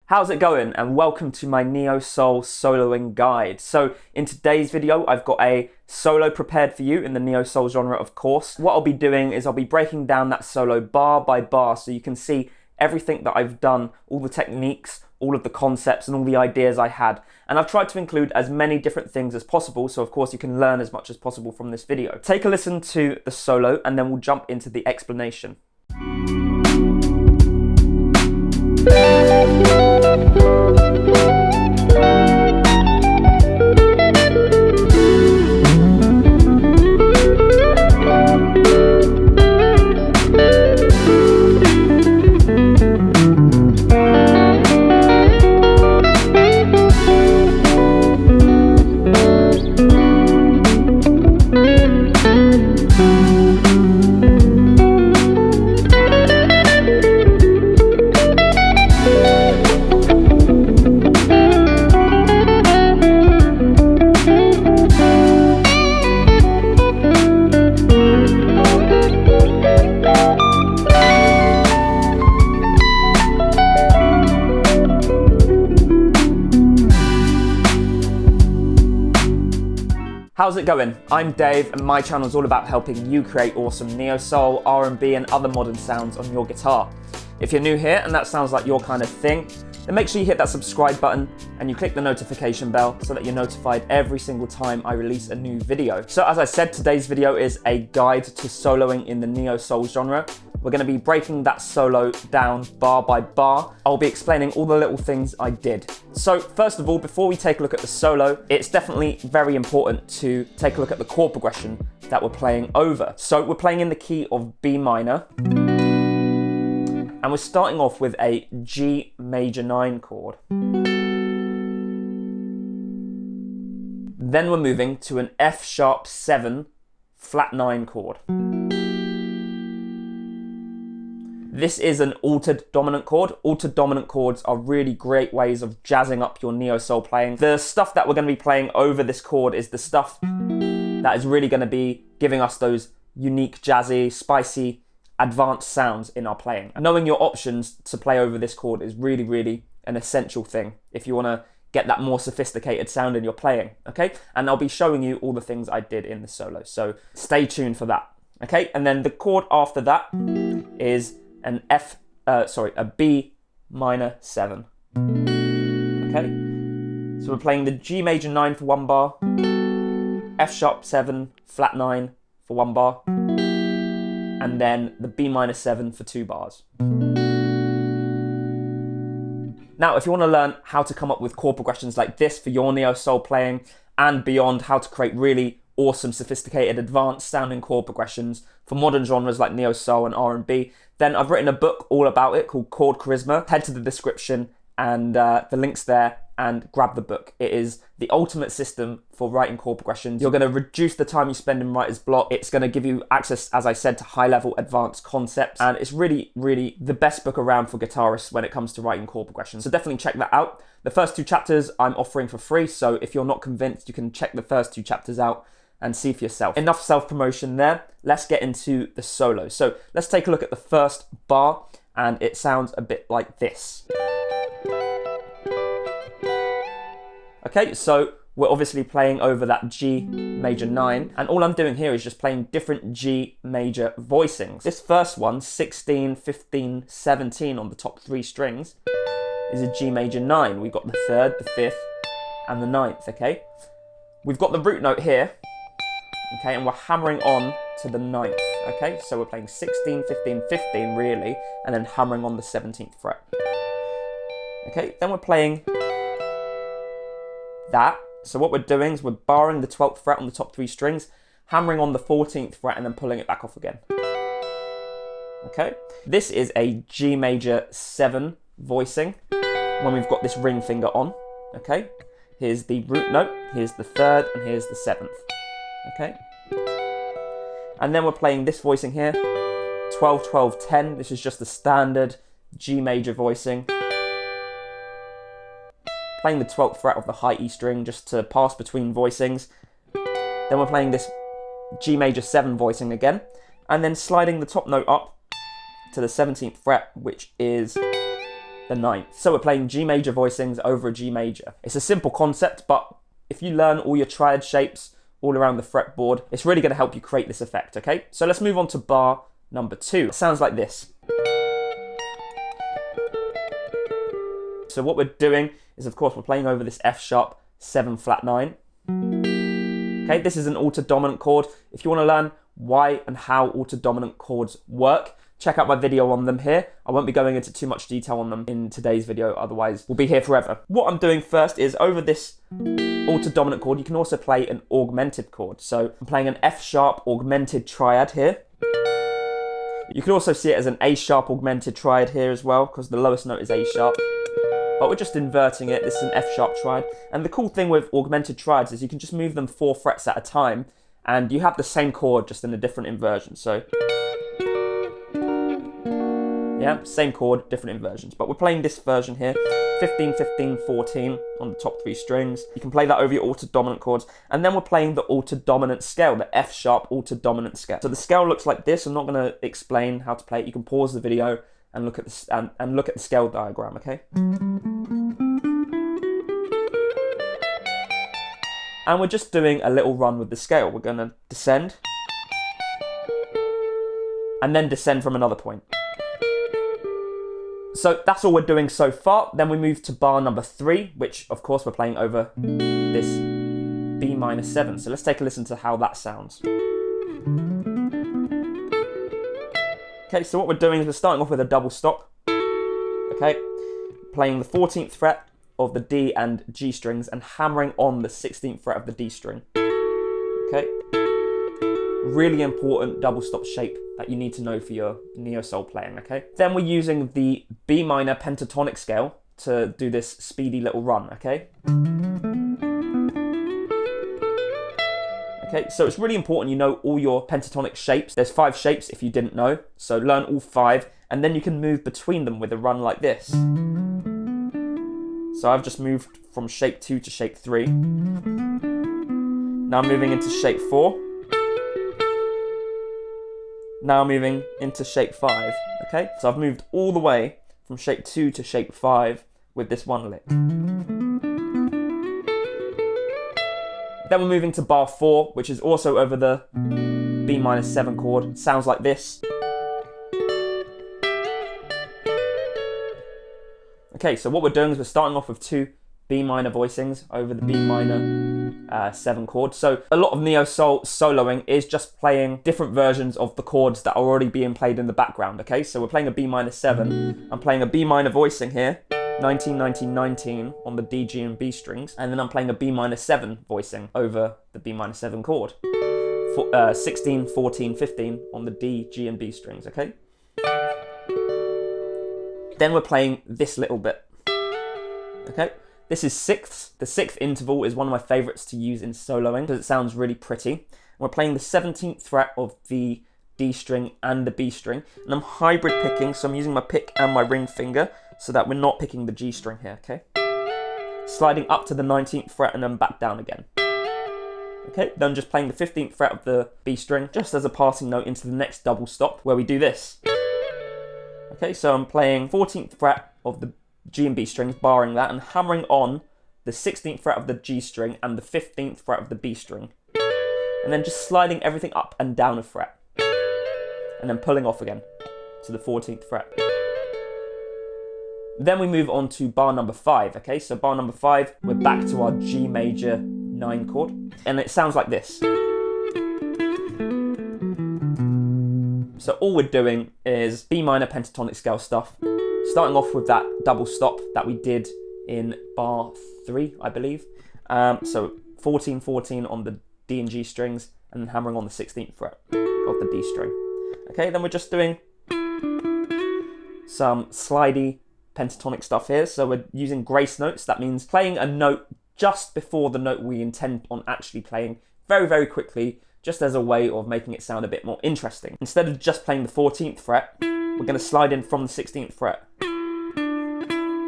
How's it going? And welcome to my Neo Soul soloing guide. So in today's video, I've got a solo prepared for you in the Neo Soul genre, of course. What I'll be doing is I'll be breaking down that solo bar by bar so you can see everything that I've done, all the techniques, all of the concepts and all the ideas I had. And I've tried to include as many different things as possible, so of course you can learn as much as possible from this video. Take a listen to the solo and then we'll jump into the explanation. How's it going? I'm Dave and my channel is all about helping you create awesome neo soul, R&B and other modern sounds on your guitar. If you're new here and that sounds like your kind of thing, then make sure you hit that subscribe button and you click the notification bell so that you're notified every single time I release a new video. So as I said, today's video is a guide to soloing in the neo soul genre. We're going to be breaking that solo down bar by bar. I'll be explaining all the little things I did. So first of all, before we take a look at the solo, it's definitely very important to take a look at the chord progression that we're playing over. So we're playing in the key of B minor, and we're starting off with a G major 9 chord. Then we're moving to an F sharp 7 flat 9 chord. This is an altered dominant chord. Altered dominant chords are really great ways of jazzing up your neo soul playing. The stuff that we're going to be playing over this chord is the stuff that is really going to be giving us those unique, jazzy, spicy, advanced sounds in our playing. Knowing your options to play over this chord is really, really an essential thing if you want to get that more sophisticated sound in your playing, okay? And I'll be showing you all the things I did in the solo, so stay tuned for that, okay? And then the chord after that is an a B minor 7. Okay, so we're playing the G major 9 for one bar, F sharp 7 flat 9 for one bar, and then the B minor 7 for 2 bars. Now, if you want to learn how to come up with chord progressions like this for your neo soul playing and beyond, how to create really awesome, sophisticated, advanced sounding chord progressions for modern genres like neo soul and R&B, then I've written a book all about it called Chord Charisma. Head to the description and the link's there and grab the book. It is the ultimate system for writing chord progressions. You're going to reduce the time you spend in writer's block. It's going to give you access, as I said, to high-level advanced concepts, and it's really, really the best book around for guitarists when it comes to writing chord progressions. So definitely check that out. The first 2 chapters I'm offering for free, so if you're not convinced, you can check the first 2 chapters out and see for yourself. Enough self-promotion there. Let's get into the solo. So let's take a look at the first bar, and it sounds a bit like this. Okay, so we're obviously playing over that G major 9, and all I'm doing here is just playing different G major voicings. This first one, 16, 15, 17 on the top 3 strings, is a G major 9. We've got the 3rd, the 5th, and the 9th, okay? We've got the root note here, okay, and we're hammering on to the 9th, okay? So we're playing 16, 15, 15 really, and then hammering on the 17th fret. Okay, then we're playing that. So what we're doing is we're barring the 12th fret on the top 3 strings, hammering on the 14th fret and then pulling it back off again. Okay, this is a G major 7 voicing when we've got this ring finger on, okay? Here's the root note, here's the 3rd, and here's the 7th. Okay, and then we're playing this voicing here, 12, 12, 10. This is just the standard G major voicing. Playing the 12th fret of the high E string just to pass between voicings. Then we're playing this G major 7 voicing again, and then sliding the top note up to the 17th fret, which is the 9th. So we're playing G major voicings over a G major. It's a simple concept, but if you learn all your triad shapes all around the fretboard, it's really going to help you create this effect, okay? So let's move on to bar number 2. It sounds like this. So what we're doing is, of course, we're playing over this F sharp 7 flat 9. Okay, this is an altered dominant chord. If you want to learn why and how altered dominant chords work, check out my video on them here. I won't be going into too much detail on them in today's video, otherwise we'll be here forever. What I'm doing first is over this altered dominant chord, you can also play an augmented chord. So I'm playing an F sharp augmented triad here. You can also see it as an A sharp augmented triad here as well, because the lowest note is A sharp. But we're just inverting it. This is an F sharp triad. And the cool thing with augmented triads is you can just move them 4 frets at a time, and you have the same chord just in a different inversion. So yeah, same chord, different inversions. But we're playing this version here, 15, 15, 14 on the top 3 strings. You can play that over your altered dominant chords. And then we're playing the altered dominant scale, the F sharp altered dominant scale. So the scale looks like this. I'm not going to explain how to play it. You can pause the video and look at the, and look at the scale diagram, okay? And we're just doing a little run with the scale. We're going to descend and then descend from another point. So that's all we're doing so far. Then we move to bar number 3, which of course we're playing over this B minor 7. So let's take a listen to how that sounds. Okay, so what we're doing is we're starting off with a double stop. Okay, playing the 14th fret of the D and G strings and hammering on the 16th fret of the D string. Okay, really important double stop shape that you need to know for your neo soul playing, okay? Then we're using the B minor pentatonic scale to do this speedy little run, okay? Okay, so it's really important you know all your pentatonic shapes. There's 5 shapes if you didn't know, so learn all 5, and then you can move between them with a run like this. So I've just moved from shape 2 to shape 3. Now I'm moving into shape 4. Now moving into shape 5, okay? So I've moved all the way from shape 2 to shape 5 with this one lick. Then we're moving to bar 4, which is also over the B minor 7 chord. It sounds like this. Okay, so what we're doing is we're starting off with 2 B minor voicings over the B minor 7 chord. So a lot of neo soul soloing is just playing different versions of the chords that are already being played in the background, okay? So we're playing a B minor 7. I'm playing a B minor voicing here, 19, 19, 19 on the D, G and B strings. And then I'm playing a B minor 7 voicing over the B minor 7 chord. 16, 14, 15 on the D, G and B strings, okay? Then we're playing this little bit, okay? This is sixths. The 6th interval is one of my favorites to use in soloing because it sounds really pretty. And we're playing the 17th fret of the D string and the B string. And I'm hybrid picking, so I'm using my pick and my ring finger so that we're not picking the G string here, okay? Sliding up to the 19th fret and then back down again. Okay, then just playing the 15th fret of the B string just as a passing note into the next double stop where we do this. Okay, so I'm playing 14th fret of the G and B strings, barring that, and hammering on the 16th fret of the G string and the 15th fret of the B string. And then just sliding everything up and down a fret. And then pulling off again to the 14th fret. Then we move on to bar number 5, okay? So bar number 5, we're back to our G major 9 chord. And it sounds like this. So all we're doing is B minor pentatonic scale stuff, starting off with that double stop that we did in bar 3, I believe. So 14, 14 on the D and G strings, and then hammering on the 16th fret of the D string. Okay, then we're just doing some slidey pentatonic stuff here. So we're using grace notes. That means playing a note just before the note we intend on actually playing very, very quickly, just as a way of making it sound a bit more interesting. Instead of just playing the 14th fret, we're going to slide in from the 16th fret.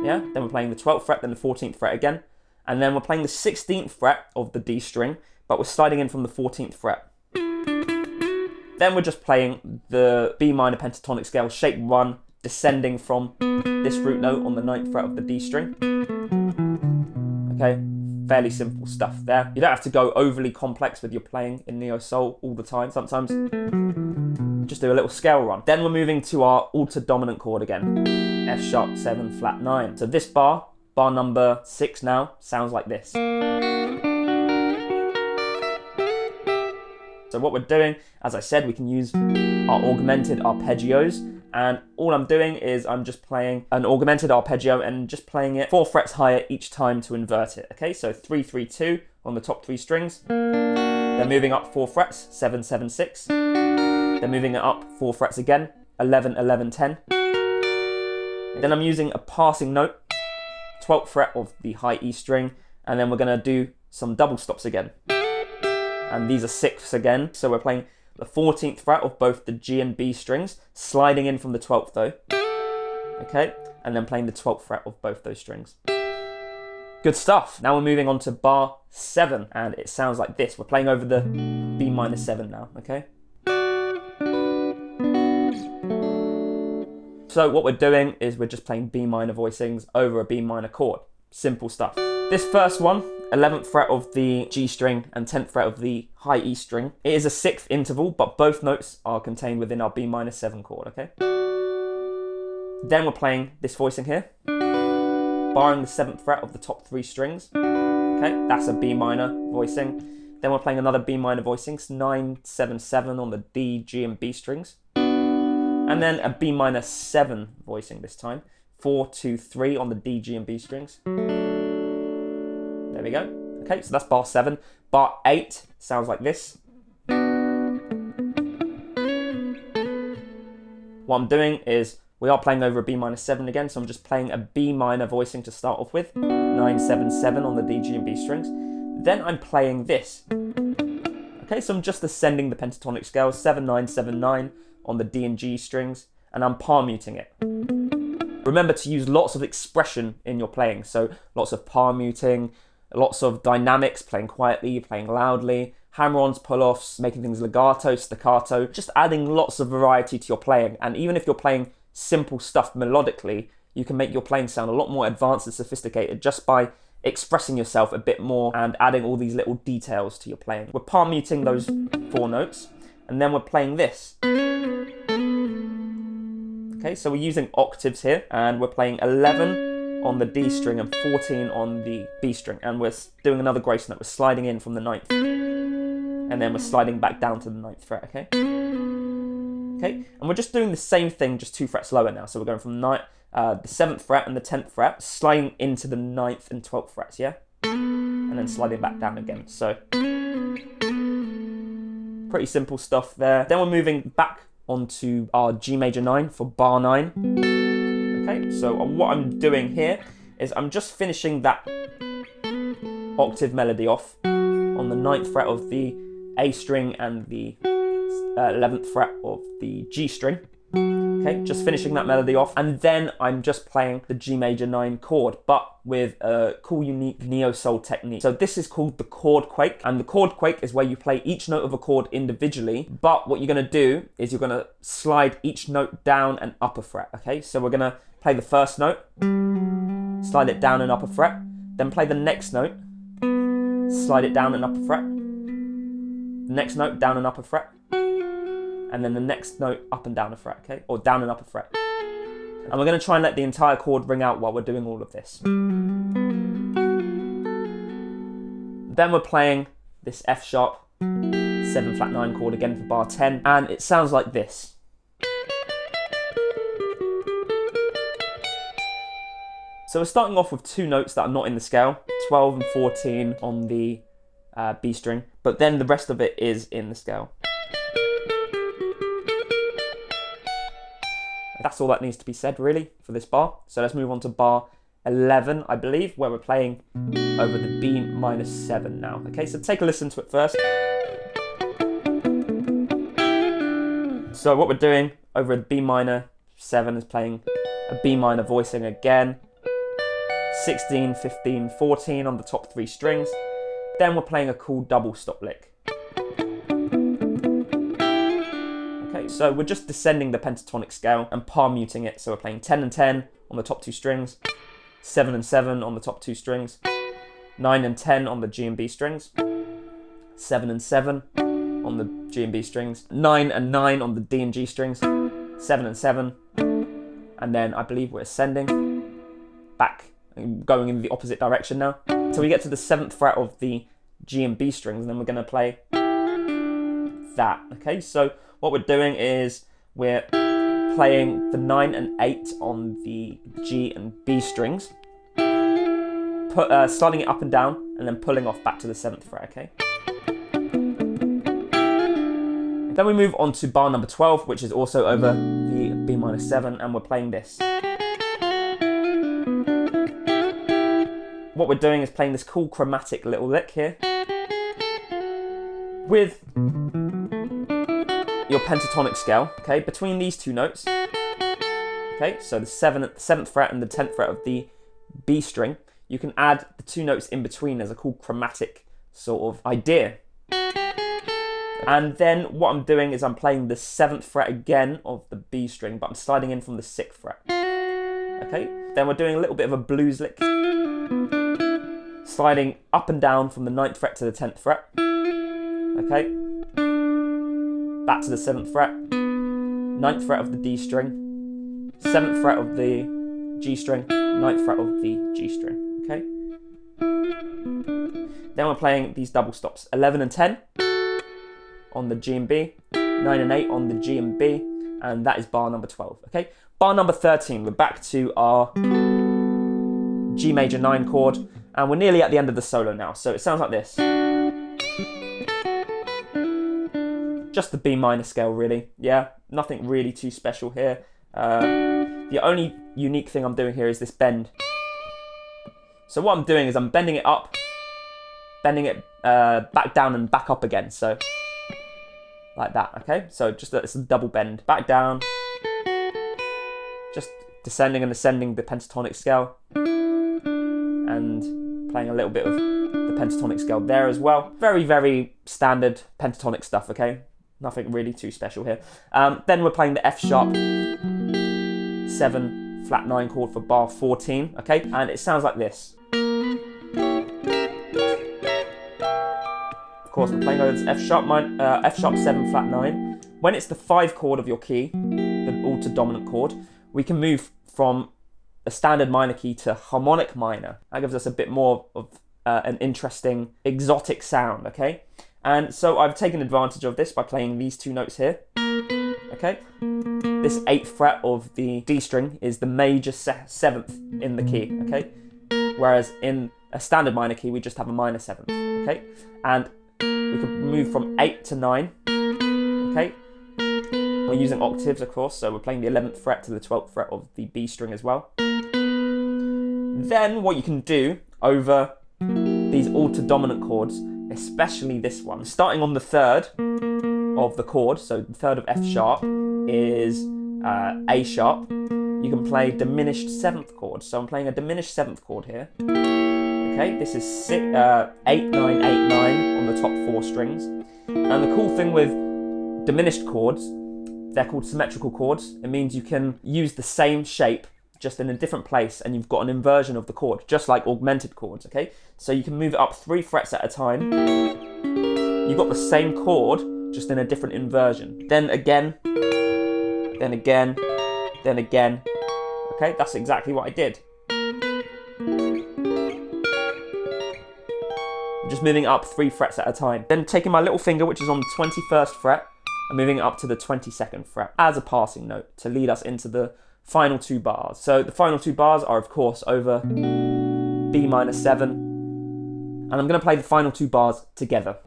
Yeah, then we're playing the 12th fret, then the 14th fret again. And then we're playing the 16th fret of the D string, but we're sliding in from the 14th fret. Then we're just playing the B minor pentatonic scale, shape 1, descending from this root note on the 9th fret of the D string. Okay, fairly simple stuff there. You don't have to go overly complex with your playing in neo soul all the time. Sometimes just do a little scale run. Then we're moving to our altered dominant chord again. F sharp 7 flat 9. So this bar number 6 now, sounds like this. So what we're doing, as I said, we can use our augmented arpeggios, and all I'm doing is I'm just playing an augmented arpeggio and just playing it 4 frets higher each time to invert it. Okay, so 3 3 2 on the top 3 strings. Then moving up 4 frets, 7 7 6. Then moving it up 4 frets again, 11 11 10. Then I'm using a passing note, 12th fret of the high E string, and then we're going to do some double stops again. And these are 6ths again, so we're playing the 14th fret of both the G and B strings, sliding in from the 12th though. Okay, and then playing the 12th fret of both those strings. Good stuff. Now we're moving on to bar 7, and it sounds like this. We're playing over the B minor 7 now, okay? So what we're doing is we're just playing B minor voicings over a B minor chord. Simple stuff. This first one, 11th fret of the G string and 10th fret of the high E string. It is a 6th interval, but both notes are contained within our B minor 7 chord, okay? Then we're playing this voicing here, barring the 7th fret of the top 3 strings. Okay, that's a B minor voicing. Then we're playing another B minor voicing, 9 7 7 on the D, G and B strings. And then a B minor 7 voicing this time, 4 2 3 on the D, G and B strings. There we go. Okay, so that's bar 7. Bar 8 sounds like this. What I'm doing is, we are playing over a B minor 7 again, so I'm just playing a B minor voicing to start off with. 9 7 7 on the D, G and B strings. Then I'm playing this. Okay, so I'm just ascending the pentatonic scale, 7 9 7 9 on the D and G strings, and I'm palm muting it. Remember to use lots of expression in your playing, so lots of palm muting, lots of dynamics, playing quietly, playing loudly, hammer-ons, pull-offs, making things legato, staccato, just adding lots of variety to your playing. And even if you're playing simple stuff melodically, you can make your playing sound a lot more advanced and sophisticated just by expressing yourself a bit more and adding all these little details to your playing. We're palm muting those 4 notes, and then we're playing this. Okay, so we're using octaves here, and we're playing 11 on the D string and 14 on the B string, and we're doing another grace note. We're sliding in from the 9th, and then we're sliding back down to the 9th fret, okay? Okay, and we're just doing the same thing, just 2 frets lower now. So we're going from the 7th fret and the 10th fret, sliding into the 9th and 12th frets, yeah? And then sliding back down again, so pretty simple stuff there. Then we're moving back onto our G major 9 for bar 9. Okay, so what I'm doing here is I'm just finishing that octave melody off on the 9th fret of the A string and the 11th fret of the G string. Okay, just finishing that melody off, and then I'm just playing the G major 9 chord, but with a cool, unique neo-soul technique. So this is called the Chord Quake, and the Chord Quake is where you play each note of a chord individually, but what you're gonna do is you're gonna slide each note down and up a fret, okay? So we're gonna play the first note, slide it down and up a fret, then play the next note, slide it down and up a fret, the next note down and up a fret, and then the next note up and down a fret, okay? Or down and up a fret. And we're going to try and let the entire chord ring out while we're doing all of this. Then we're playing this F sharp 7 flat 9 chord again for bar 10, and it sounds like this. So we're starting off with 2 notes that are not in the scale, 12 and 14 on the B string, but then the rest of it is in the scale. That's all that needs to be said really for this bar. So let's move on to bar 11, I believe, where we're playing over the B minor 7 now. Okay, so take a listen to it first. So what we're doing over a B minor 7 is playing a B minor voicing again, 16, 15, 14 on the top 3 strings. Then we're playing a cool double stop lick. Okay, Okay, so we're just descending the pentatonic scale and palm muting it. So we're playing 10 and 10 on the top 2 strings, 7 and 7 on the top 2 strings, 9 and 10 on the G and B strings, 7 and 7 on the G and B strings, 9 and 9 on the D and G strings, 7 and 7, and then I believe we're ascending back, going in the opposite direction now. So we get to the 7th fret of the G and B strings, and then we're going to play that. Okay, so what we're doing is we're playing the 9 and 8 on the G and B strings, sliding it up and down, and then pulling off back to the 7th fret, okay? Then we move on to bar number 12, which is also over the B minor 7, and we're playing this. What we're doing is playing this cool chromatic little lick here with your pentatonic scale, okay, between these two notes. Okay, so the 7th fret and the 10th fret of the B string, you can add the two notes in between as a cool chromatic sort of idea. And then what I'm doing is I'm playing the 7th fret again of the B string, but I'm sliding in from the 6th fret. Okay, then we're doing a little bit of a blues lick, sliding up and down from the 9th fret to the 10th fret. Okay, back to the 7th fret, 9th fret of the D string, 7th fret of the G string, 9th fret of the G string. Okay, then we're playing these double stops, 11 and 10 on the G and B, 9 and 8 on the G and B, and that is bar number 12. Okay, bar number 13, we're back to our G major 9 chord, and we're nearly at the end of the solo now, so it sounds like this. Just the B minor scale, really. Yeah, nothing really too special here. The only unique thing I'm doing here is this bend. So what I'm doing is I'm bending it up, bending it back down and back up again, so like that, okay? So just it's a double bend, back down, just descending and ascending the pentatonic scale, and playing a little bit of the pentatonic scale there as well. Very, very standard pentatonic stuff, okay? Nothing really too special here. Then we're playing the F sharp 7 flat 9 chord for bar 14, okay? And it sounds like this. Of course, we're playing over this F sharp 7 flat 9. When it's the 5 chord of your key, the altered dominant chord, we can move from a standard minor key to harmonic minor. That gives us a bit more of an interesting, exotic sound, okay? And so I've taken advantage of this by playing these two notes here, okay? This 8th fret of the D string is the major 7th in the key, okay? Whereas in a standard minor key, we just have a minor 7th, okay? And we can move from 8 to 9, okay? We're using octaves, of course, so we're playing the 11th fret to the 12th fret of the B string as well. Then what you can do over these altered dominant chords, especially this one, starting on the 3rd of the chord, so the 3rd of F sharp is A sharp, you can play diminished 7th chord. So I'm playing a diminished 7th chord here. Okay, this is 8, 9, 8, 9 on the top 4 strings. And the cool thing with diminished chords, they're called symmetrical chords. It means you can use the same shape just in a different place, and you've got an inversion of the chord, just like augmented chords, okay? So you can move it up 3 frets at a time. You've got the same chord, just in a different inversion. Then again, then again, then again. Okay, that's exactly what I did. Just moving up 3 frets at a time. Then taking my little finger, which is on the 21st fret, and moving it up to the 22nd fret as a passing note to lead us into the final 2 bars. So the final 2 bars are, of course, over B minor 7, and I'm going to play the final 2 bars together.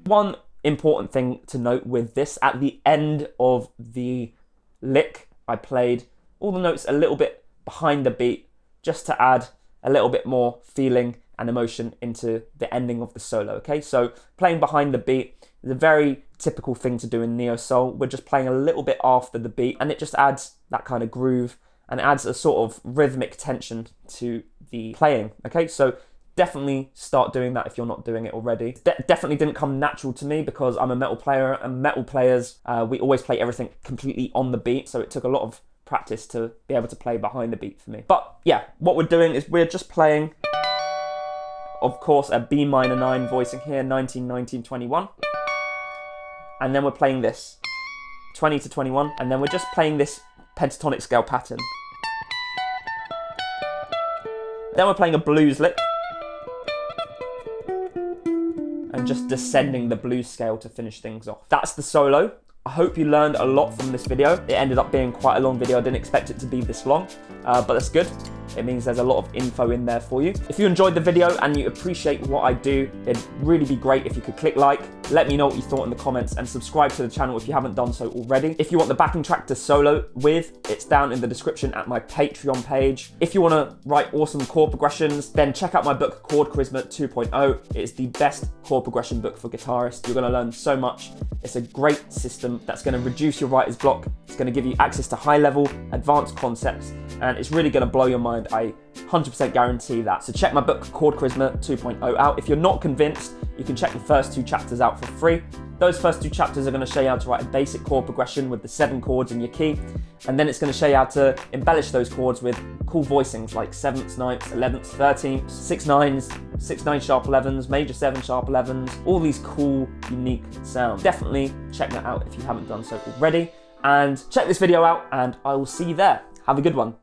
One important thing to note with this, at the end of the lick, I played all the notes a little bit behind the beat, just to add a little bit more feeling and emotion into the ending of the solo, okay? So playing behind the beat is a very typical thing to do in neo soul. We're just playing a little bit after the beat, and it just adds that kind of groove and adds a sort of rhythmic tension to the playing, okay? So definitely start doing that if you're not doing it already. Definitely didn't come natural to me because I'm a metal player, and metal players, we always play everything completely on the beat, so it took a lot of practice to be able to play behind the beat for me. But yeah, what we're doing is we're just playing, of course, a B minor 9 voicing here, 19, 19, 21. And then we're playing this, 20 to 21, and then we're just playing this pentatonic scale pattern. Then we're playing a blues lick, and just descending the blues scale to finish things off. That's the solo. I hope you learned a lot from this video. It ended up being quite a long video. I didn't expect it to be this long, but that's good. It means there's a lot of info in there for you. If you enjoyed the video and you appreciate what I do, it'd really be great if you could click like, let me know what you thought in the comments, and subscribe to the channel if you haven't done so already. If you want the backing track to solo with, it's down in the description at my Patreon page. If you want to write awesome chord progressions, then check out my book, Chord Charisma 2.0. It is the best chord progression book for guitarists. You're going to learn so much. It's a great system that's going to reduce your writer's block. It's going to give you access to high-level, advanced concepts, and it's really going to blow your mind. I 100% guarantee that. So check my book, Chord Charisma 2.0 out. If you're not convinced, you can check the first 2 chapters out for free. Those first 2 chapters are going to show you how to write a basic chord progression with the 7 chords in your key, and then it's going to show you how to embellish those chords with cool voicings like 7ths, 9ths, 11ths, 13ths, 6 9s, 6 9 sharp 11s, major 7 sharp 11s, all these cool, unique sounds. Definitely check that out if you haven't done so already, and check this video out, and I will see you there. Have a good one.